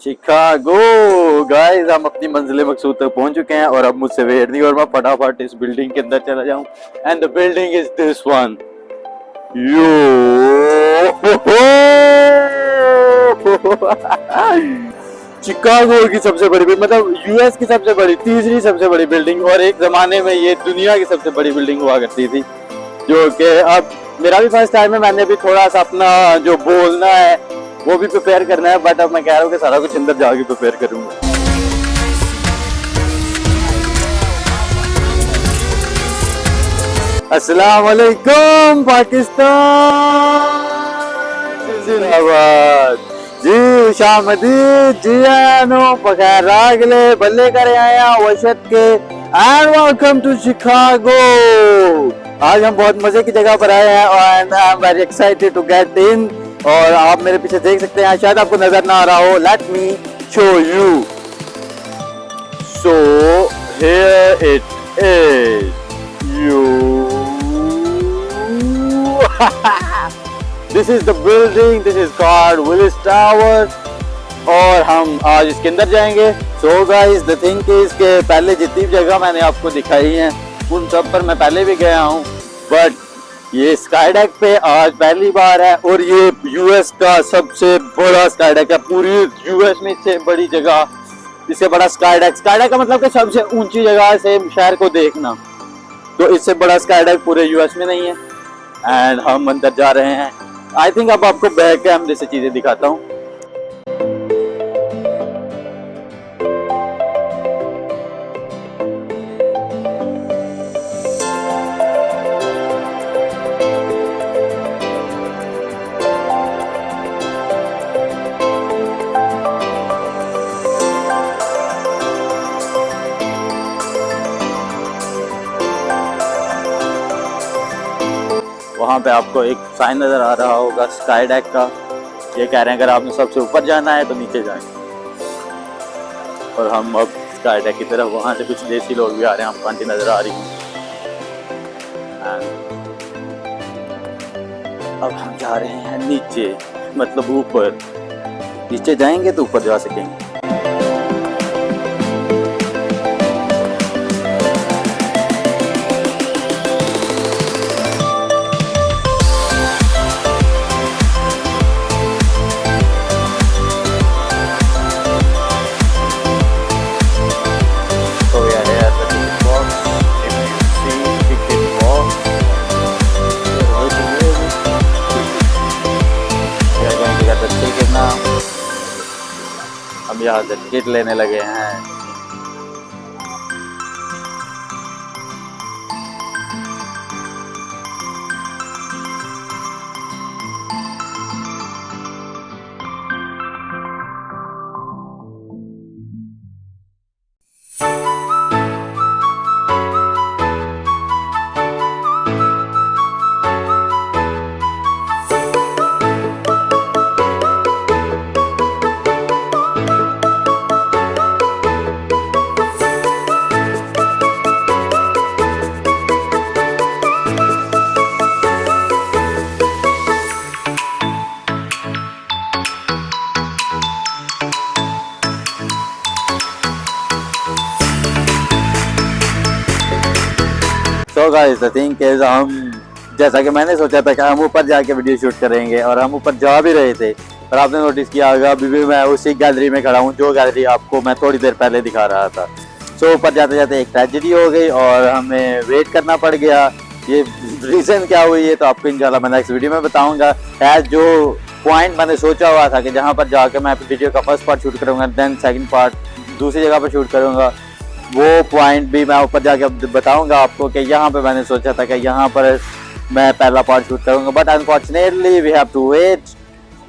Chicago guys, हम अपनी मंजिल मकसूद तक पहुंच चुके हैं और अब मुझसे वेट नहीं और मैं फटाफट इस बिल्डिंग के अंदर चला जाऊं। And the building is this one. Yo Chicago की सबसे बड़ी, मतलब यूएस की सबसे बड़ी, तीसरी सबसे बड़ी बिल्डिंग, और एक जमाने में ये दुनिया की सबसे बड़ी बिल्डिंग हुआ करती थी। जो कि अब मेरा भी फर्स्ट टाइम है, मैंने भी थोड़ा सा अपना जो बोलना है वो भी प्रिपेयर करना है, बट अब मैं कह रहा हूँ कि सारा कुछ अंदर जाके प्रिपेयर करूंगा। अस्सलाम वालेकुम पाकिस्तान जिंदाबाद जी, शामदीद जी, आनो बगैर रागले बल्ले करे आया वशत के, एंड वेलकम टू शिकागो। आज हम बहुत मजे की जगह पर आए हैं और I am very excited to get in. और आप मेरे पीछे देख सकते हैं, शायद आपको नजर ना आ रहा हो, let me show you. So here it is, you this is the building, this is called Willis tower और हम आज इसके अंदर जाएंगे। So guys, the thing is के पहले जितनी जगह मैंने आपको दिखाई है उन सब पर मैं पहले भी गया हूँ, बट ये स्काईडेक पे आज पहली बार है। और ये यूएस का सबसे बड़ा स्काईडेक है, पूरी यूएस में इससे बड़ी जगह, इससे बड़ा स्काईडेक। स्काईडेक का मतलब कि सबसे ऊंची जगह से शहर को देखना, तो इससे बड़ा स्काईडेक पूरे यूएस में नहीं है। एंड हम अंदर जा रहे हैं। आई थिंक अब आपको बैक कैमरे से चीजें दिखाता हूँ। वहाँ पे आपको एक साइन नजर आ रहा होगा स्काईडेक का। ये कह रहे हैं अगर आपने सबसे ऊपर जाना है तो नीचे जाएं। और हम अब स्काईडेक की तरफ, वहाँ से कुछ देसी लोग भी आ रहे हैं, हमको आंटी नजर आ रही हैं। अब हम जा रहे हैं नीचे, मतलब ऊपर। नीचे जाएंगे तो ऊपर जा सकेंगे। हम यहाँ से टिकट लेने लगे हैं। तो गाइस, द थिंग इज, हम जैसा कि मैंने सोचा था कि हम ऊपर जाके वीडियो शूट करेंगे और हम ऊपर जा भी रहे थे, और आपने नोटिस किया होगा अभी भी मैं उसी गैलरी में खड़ा हूँ जो गैलरी आपको मैं थोड़ी देर पहले दिखा रहा था। सो ऊपर जाते जाते एक ट्रेजेडी हो गई और हमें वेट करना पड़ गया। ये रीज़न क्या हुई है तो आपको इंशाल्लाह मैं नेक्स्ट वीडियो में बताऊँगा। एज जो पॉइंट मैंने सोचा हुआ था कि जहाँ पर जाकर मैं वीडियो का फर्स्ट पार्ट शूट करूँगा, देन सेकेंड पार्ट दूसरी जगह पर शूट करूँगा, वो पॉइंट भी मैं ऊपर जाके बताऊंगा आपको कि यहाँ पे मैंने सोचा था कि यहाँ पर मैं पहला पार्ट शूट करूंगा, but unfortunately we have to wait,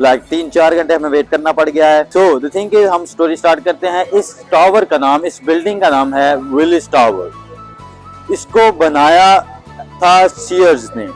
like 3-4 घंटे हमें वेट करना पड़ गया है। सो द थिंग इज, हम स्टोरी स्टार्ट करते हैं। इस टावर का नाम, इस बिल्डिंग का नाम है विलिस टावर। इसको बनाया था सीयर्स ने।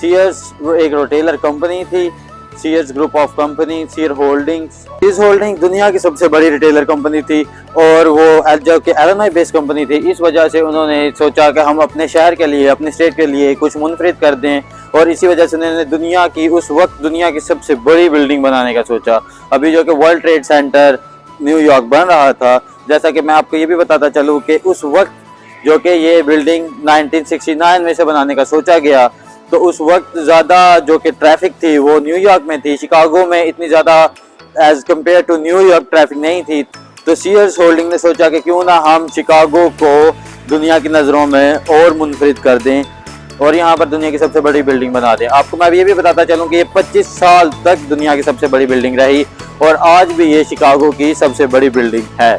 सीयर्स एक रिटेलर कंपनी थी, Sears group of company, Sears holdings. इस होल्डिंग दुनिया की सबसे बड़ी रिटेलर कंपनी थी और वो जो कि एलएनआई बेस्ड कंपनी थी। इस वजह से उन्होंने सोचा कि हम अपने शहर के लिए, अपने स्टेट के लिए कुछ मुनफरिद कर दें, और इसी वजह से उन्होंने उस वक्त दुनिया की सबसे बड़ी बिल्डिंग बनाने का सोचा। अभी जो कि वर्ल्ड ट्रेड सेंटर न्यूयॉर्क बन रहा था। जैसा कि मैं आपको ये भी बताता चलूँ कि उस वक्त जो कि ये बिल्डिंग 1969 में से बनाने का सोचा गया, तो उस वक्त ज़्यादा जो कि ट्रैफिक थी वो न्यूयॉर्क में थी। शिकागो में इतनी ज़्यादा as compare to New York traffic नहीं थी। तो सीयर्स होल्डिंग ने सोचा कि क्यों ना हम शिकागो को दुनिया की नज़रों में और मुनफरिद कर दें और यहाँ पर दुनिया की सबसे बड़ी बिल्डिंग बना दें। आपको मैं ये भी बताता चलूँ कि ये 25 साल तक दुनिया की सबसे बड़ी बिल्डिंग रही और आज भी ये शिकागो की सबसे बड़ी बिल्डिंग है।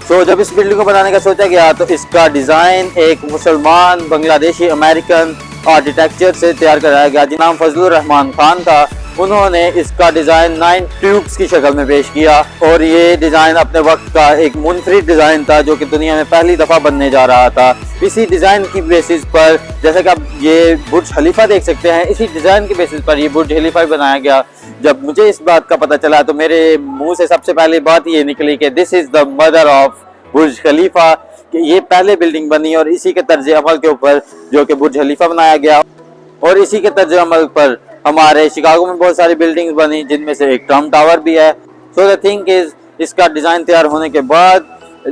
तो जब इस बिल्डिंग को बनाने का सोचा गया तो इसका डिज़ाइन एक मुसलमान बांग्लादेशी अमेरिकन आर्किटेक्चर से तैयार कराया गया जिनका नाम फजलुर रहमान खान था। उन्होंने इसका डिज़ाइन 9 ट्यूब्स की शक्ल में पेश किया और ये डिज़ाइन अपने वक्त का एक मुनफरिद डिज़ाइन था जो कि दुनिया में पहली दफ़ा बनने जा रहा था। इसी डिज़ाइन की बेसिस पर, जैसे कि आप ये बुर्ज खलीफा देख सकते हैं, इसी डिज़ाइन की बेसिस पर ये बुर्ज खलीफा भी बनाया गया। जब मुझे इस बात का पता चला तो मेरे मुंह से सबसे पहली बात ये निकली कि this is the mother of Burj Khalifa, कि ये पहले बिल्डिंग बनी और इसी के तर्ज अमल के ऊपर जो कि बुर्ज खलीफा बनाया गया और इसी के तर्ज अमल पर हमारे शिकागो में बहुत सारी बिल्डिंग्स बनी जिनमें से एक ट्रम्प टावर भी है। सो द थिंग इज, इसका डिज़ाइन तैयार होने के बाद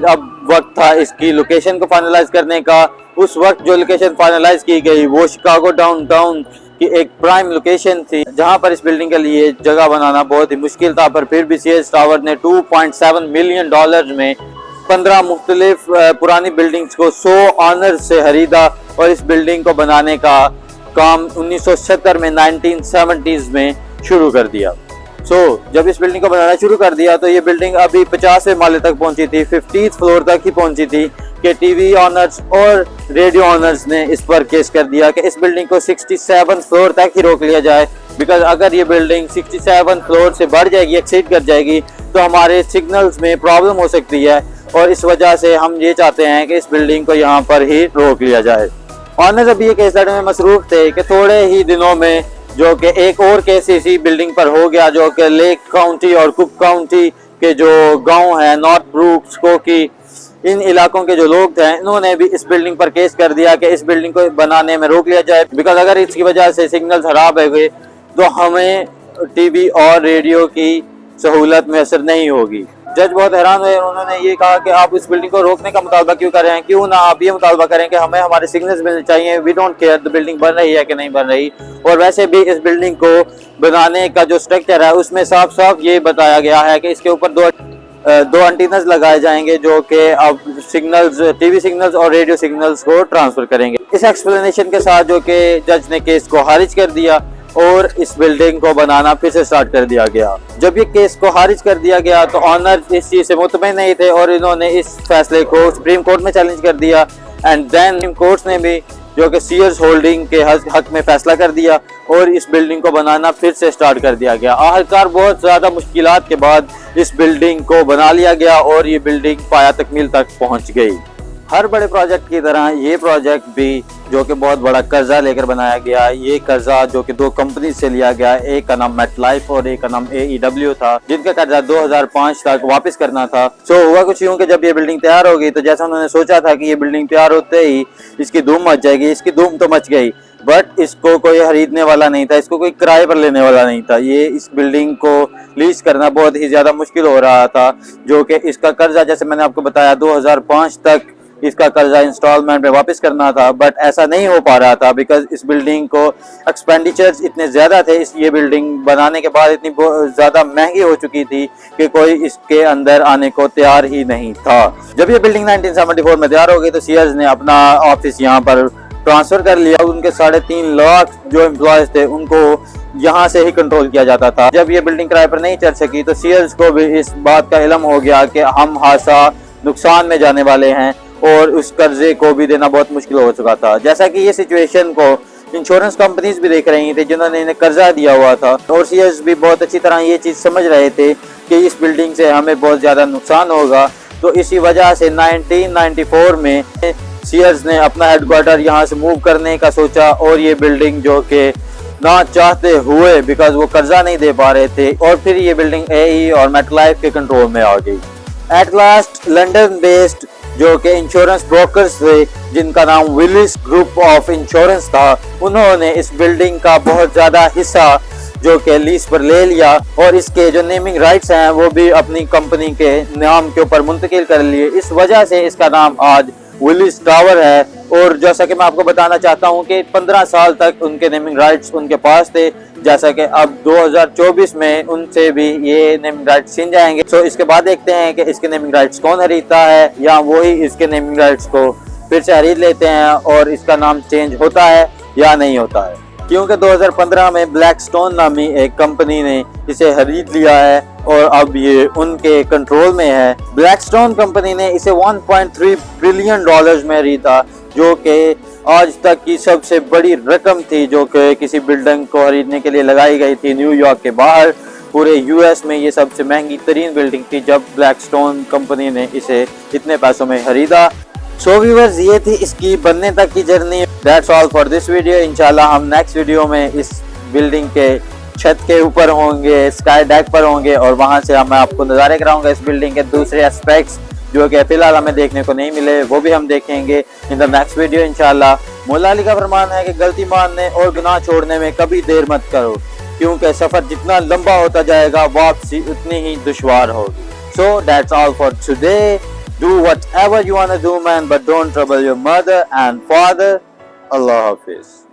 अब वक्त था इसकी लोकेशन को फाइनलाइज करने का। उस वक्त जो लोकेशन फाइनलाइज की गई वो शिकागो डाउनटाउन की एक प्राइम लोकेशन थी जहां पर इस बिल्डिंग के लिए जगह बनाना बहुत ही मुश्किल था, पर फिर भी सीएस टावर ने $2.7 मिलियन में 15 मुख्तलिफ पुरानी बिल्डिंग्स को 100 ऑनर्स से खरीदा और इस बिल्डिंग को बनाने का काम 1970 में 1970s में शुरू कर दिया। जब इस बिल्डिंग को बनाना शुरू कर दिया तो ये बिल्डिंग अभी 50वें माले तक पहुंची थी, 50th फ्लोर तक ही पहुंची थी कि टीवी ऑनर्स और रेडियो ऑनर्स ने इस पर केस कर दिया कि इस बिल्डिंग को 67 फ्लोर तक ही रोक लिया जाए, बिकॉज अगर ये बिल्डिंग 67 फ्लोर से बढ़ जाएगी, एक्सीड कर जाएगी, तो हमारे सिग्नल्स में प्रॉब्लम हो सकती है और इस वजह से हम ये चाहते हैं कि इस बिल्डिंग को यहाँ पर ही रोक लिया जाए। ऑनर्स अभी ये केस लड़ने में मसरूफ थे कि थोड़े ही दिनों में जो कि एक और केस इसी बिल्डिंग पर हो गया जो कि लेक काउंटी और कुक काउंटी के जो गांव हैं, नॉर्थ ब्रूक्स, कोकी, इन इलाकों के जो लोग थे इन्होंने भी इस बिल्डिंग पर केस कर दिया कि इस बिल्डिंग को बनाने में रोक लिया जाए, बिकॉज अगर इसकी वजह से सिग्नल खराब हो गए तो हमें टीवी और रेडियो की सहूलत मैसर नहीं होगी। जज बहुत हैरान हुए, उन्होंने ये कहा कि आप इस बिल्डिंग को रोकने का मुतालबा क्यों कर रहे हैं, क्यों ना आप ये मुतालबा करें कि हमें हमारे सिग्नल्स मिलने चाहिए, we don't care the building बन रही है कि नहीं बन रही। और वैसे भी इस बिल्डिंग को बनाने का जो स्ट्रक्चर है उसमें साफ साफ ये बताया गया है कि इसके ऊपर दो एंटीनास लगाए जाएंगे जो कि अब सिग्नल्स, टीवी सिग्नल्स और रेडियो सिग्नल्स को ट्रांसफर करेंगे। इस एक्सप्लेनेशन के साथ जो कि जज ने केस को खारिज कर दिया और इस बिल्डिंग को बनाना फिर से स्टार्ट कर दिया गया। जब ये केस को खारिज कर दिया गया तो ऑनर इस चीज से मुतमईन नहीं थे और इन्होंने इस फैसले को सुप्रीम कोर्ट में चैलेंज कर दिया एंड देन सुप्रीम कोर्ट ने भी जो कि सीयर्स होल्डिंग के हक में फैसला कर दिया और इस बिल्डिंग को बनाना फिर से स्टार्ट कर दिया गया। आखिरकार बहुत ज़्यादा मुश्किलात के बाद इस बिल्डिंग को बना लिया गया और ये बिल्डिंग पाया तकमील तक पहुंच गई। हर बड़े प्रोजेक्ट की तरह ये प्रोजेक्ट भी जो कि बहुत बड़ा कर्जा लेकर बनाया गया, ये कर्जा जो कि 2 कंपनी से लिया गया, एक का नाम मेटलाइफ और एक का नाम AEW था, जिनका कर्जा 2005 तक वापस करना था। हुआ कुछ यूं कि जब ये बिल्डिंग तैयार हो गई तो जैसा उन्होंने सोचा था कि ये बिल्डिंग तैयार होते ही इसकी धूम मच जाएगी, इसकी धूम तो मच गई, बट इसको कोई खरीदने वाला नहीं था, इसको कोई किराए पर लेने वाला नहीं था। ये इस बिल्डिंग को लीज करना बहुत ही ज़्यादा मुश्किल हो रहा था, जो कि इसका कर्जा जैसे मैंने आपको बताया 2005 तक इसका कर्जा इंस्टॉलमेंट में वापस करना था, बट ऐसा नहीं हो पा रहा था बिकॉज इस बिल्डिंग को एक्सपेंडिचर्स इतने ज़्यादा थे। ये बिल्डिंग बनाने के बाद इतनी ज़्यादा महंगी हो चुकी थी कि कोई इसके अंदर आने को तैयार ही नहीं था। जब ये बिल्डिंग 1974 में तैयार हो गई तो सीयर्स ने अपना ऑफिस यहाँ पर ट्रांसफ़र कर लिया। उनके 3.5 लाख जो एम्प्लॉयज़ थे उनको यहाँ से ही कंट्रोल किया जाता था। जब ये बिल्डिंग किराए पर नहीं चढ़ सकी तो सीयर्स को भी इस बात का इल्म हो गया कि हम हादसा नुकसान में जाने वाले हैं और उस कर्जे को भी देना बहुत मुश्किल हो चुका था। जैसा कि ये सिचुएशन को इंश्योरेंस कंपनीज भी देख रही थी जिन्होंने इन्हें कर्जा दिया हुआ था और सीयर्स भी बहुत अच्छी तरह ये चीज़ समझ रहे थे कि इस बिल्डिंग से हमें बहुत ज़्यादा नुकसान होगा। तो इसी वजह से 1994 में सीयर्स ने अपना हेडक्वार्टर यहाँ से मूव करने का सोचा और ये बिल्डिंग जो कि ना चाहते हुए बिकॉज वो कर्जा नहीं दे पा रहे थे और फिर ये बिल्डिंग AE और मेटलाइफ के कंट्रोल में आ गई। एट लास्ट लंदन बेस्ड जो कि इंश्योरेंस ब्रोकर्स थे जिनका नाम विलिस ग्रुप ऑफ इंश्योरेंस था, उन्होंने इस बिल्डिंग का बहुत ज़्यादा हिस्सा जो कि लीज पर ले लिया और इसके जो नेमिंग राइट्स हैं वो भी अपनी कंपनी के नाम के ऊपर मुंतकिल कर लिए। इस वजह से इसका नाम आज विलिस टावर है। और जैसा कि मैं आपको बताना चाहता हूं कि 15 साल तक उनके नेमिंग राइट्स उनके पास थे, जैसा कि अब 2024 में उनसे भी ये नेमिंग राइट्स छीन जाएंगे। तो इसके बाद देखते हैं कि इसके नेमिंग राइट्स कौन खरीदता है या वही इसके नेमिंग राइट्स को फिर से खरीद लेते हैं और इसका नाम चेंज होता है या नहीं होता है। क्योंकि 2015 में ब्लैकस्टोन नामी एक कंपनी ने इसे खरीद लिया है और अब ये उनके कंट्रोल में है। ब्लैकस्टोन कंपनी ने इसे 1.3 बिलियन डॉलर्स में खरीदा, जो कि आज तक की सबसे बड़ी रकम थी जो कि किसी बिल्डिंग को खरीदने के लिए लगाई गई थी न्यूयॉर्क के बाहर। पूरे यूएस में ये सबसे महंगी तरीन बिल्डिंग थी जब ब्लैकस्टोन कंपनी ने इसे इतने पैसों में खरीदा। सो व्यूअर्स, ये थी इसकी बनने तक की journey. That's all for this video. इंशाल्लाह हम नेक्स्ट वीडियो में इस बिल्डिंग के छत के ऊपर होंगे, स्काई डेक पर होंगे और वहां से मैं आपको नज़ारे कराऊंगा इस बिल्डिंग के दूसरे एस्पेक्ट्स जो कि फिलहाल हमें देखने को नहीं मिले, वो भी हम देखेंगे इन द नेक्स्ट वीडियो इंशाल्लाह। मौला अली का फरमान है कि गलती मानने और गुनाह छोड़ने में कभी देर मत करो, क्योंकि सफर जितना लंबा होता जाएगा वापसी उतनी ही दुश्वार होगी। So that's all for today. Do whatever you want to do, man, but don't trouble your mother and father. Allah Hafiz.